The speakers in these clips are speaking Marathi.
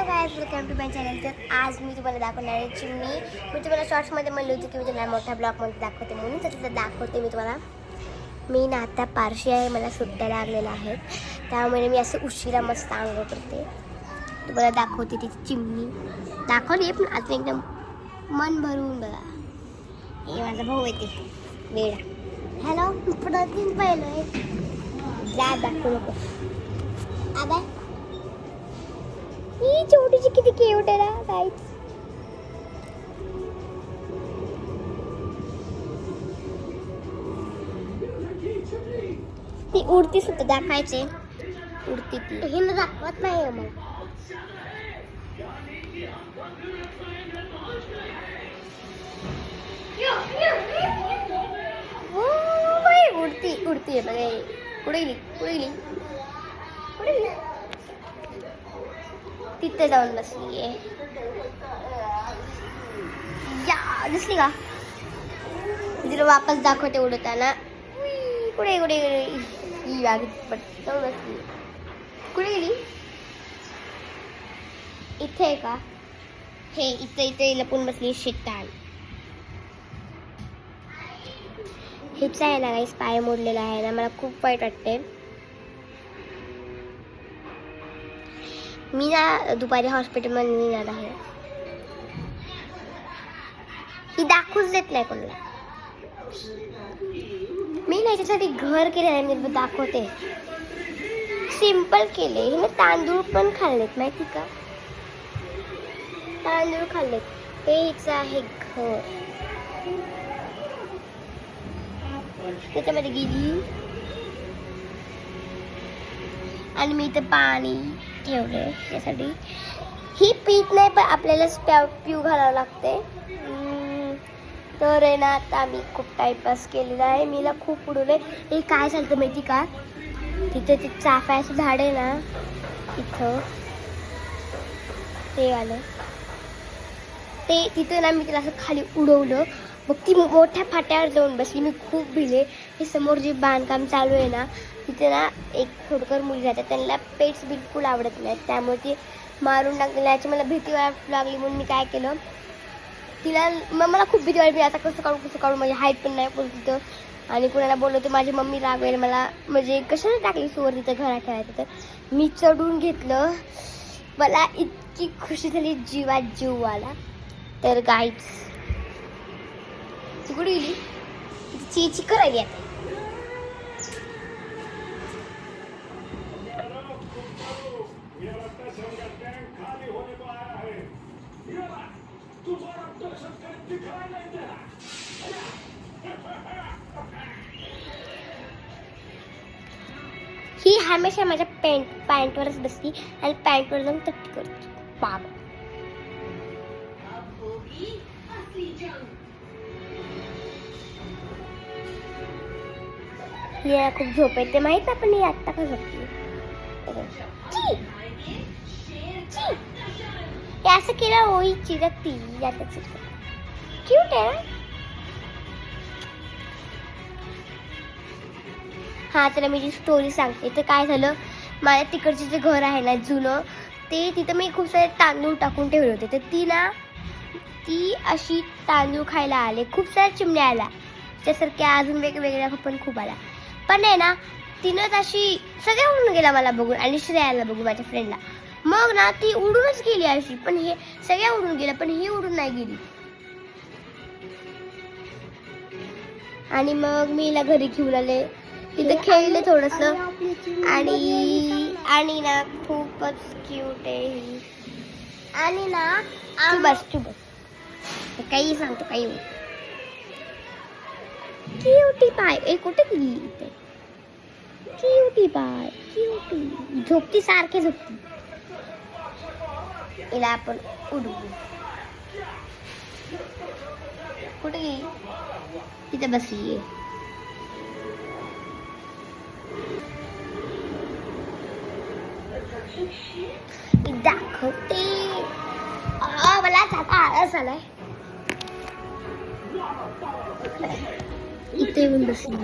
Guys, welcome to my channel. तर आज मी तुम्हाला दाखवणार आहे चिमणी. मी तुम्हाला शॉर्ट्समध्ये म्हणलं होतं की मी तुम्हाला मोठ्या ब्लॉगमध्ये दाखवते म्हणून, तर दाखवते मी तुम्हाला. मी ना आता पारशी आहे, मला सुट्ट्या लागलेल्या आहेत, त्यामुळे मी असं उशिरा मस्त अंघोळ करते. तुम्हाला दाखवते ती चिमणी. दाखवली पण आता एकदम मन भरून बघा. हे माझा भाऊ येते वेळा. हॅलो, प्रतिदिन पाहिलं आहे जा दाखवू नको आबा. ही छोटीची किती क्यूट आहे ना गाईस. ती उडती सुद्धा दाखवायचे, उडती ती हे ना दाखवत नाही मग. उडती उडती आहे बघा. कुठे गेली कुठे गेली कुठे गेली. तिथे जाऊन बसली आहे. या दिसली का. तिला वापस दाखवते उडताना. कुठे कुठे ही जाऊन बसली. कुठे गेली. इथे आहे का. हे इथे इथे लपून बसली शेतान. हिचा आहे ना गाईस पाय मोडलेला आहे ना, मला खूप वाईट वाटते. मी ना दुपारी हॉस्पिटलमध्ये नेणार आहे. ही दाखवूच देत नाही कोणाला. मी ना याच्यासाठी घर केले आहे, मी दाखवते. सिंपल केले. हिने तांदूळ पण खाल्लेत माहिती का. तांदूळ खाल्लेत. हे हिचं आहे घर. त्याच्यामध्ये गेली आणि मी इथं पाणी ठेवले यासाठी. ही पीत नाही पण आपल्याला पिऊ घालावं लागते. तर आहे ना आता आम्ही खूप टाइमपास केलेला आहे. मीला खूप उडवले. हे काय झालं माहिती का. तिथं ते चाफ्याचं झाड आहे ना तिथं ते आलं ते तिथं ना मी तिला असं खाली उडवलं. मग ती मोठ्या फाट्यावर जाऊन बसली. मी खूप भिले. हे समोर जे बांधकाम चालू आहे ना तिथे ना एक थोडकर मुली राहतात, त्यांना पेट्स बिलकुल आवडत नाहीत, त्यामुळे ती मारून टाकली. याची मला भीती लागली म्हणून मी काय केलं, तिला मला खूप भीती वाटली. आता कसं काढू माझी हाईट पण नाही पण तिथं. आणि कुणाला बोलवते माझी मम्मी रागवेल मला, म्हणजे कशाला टाकली सुवर तिथं घरात ठेवायचं. तर मी चढून घेतलं. मला इतकी खुशी झाली, जीवात जीव आला. तर गाईच ती कुठे गेली. ची करायली आता. ही हमेशा माझ्या पॅन्टवरच बसती आणि पॅन्टवर जाऊन तट्टी करते. बाबा हिला खूप झोप येते माहित आहे, पण ही आत्ता का झोपते. असं केलं होई चिरकती आता क्यूट आहे. हा तर मी जी स्टोरी सांगते. तर काय झालं, माझ्या तिकडचे जे घर आहे ना जुनं, ते तिथं मी खूप सारे तांदूळ टाकून ठेवले होते. तर ती अशी तांदूळ खायला आले. खूप साऱ्या चिमण्या आल्या, त्यासारख्या अजून वेगवेगळ्या पण खूप आल्या. पण आहे ना तिनंच अशी सगळ्या उडून गेला मला बघून आणि श्रेयाला बघून माझ्या फ्रेंडला. मग ना ती उडूनच गेली अशी. पण हे सगळ्या उडून गेल्या पण ही उडून नाही गेली. आणि मग मी हिला घरी घेऊन आले. तिथे खेळले थोडस आणि ना खूपच क्यूट आहे ही. आणि ना तू बस काही सांगतो काही क्यूटी पाय. कुठे गेली इथे क्यूटी पाय. क्यूटी झोपती, सारखी झोपती. हिला आपण उडवू. कुठे गेली. तिथे बसली आहे. दाखवते. मला आता आळस आलाय. इथे येऊन बसली.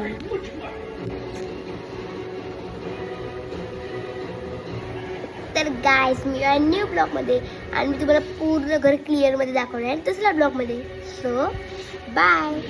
तर गायस मी न्यू ब्लॉगमध्ये आणि मी तुम्हाला पूर्ण घर क्लिअरमध्ये दाखवणार आहे दुसऱ्या ब्लॉगमध्ये. So bye.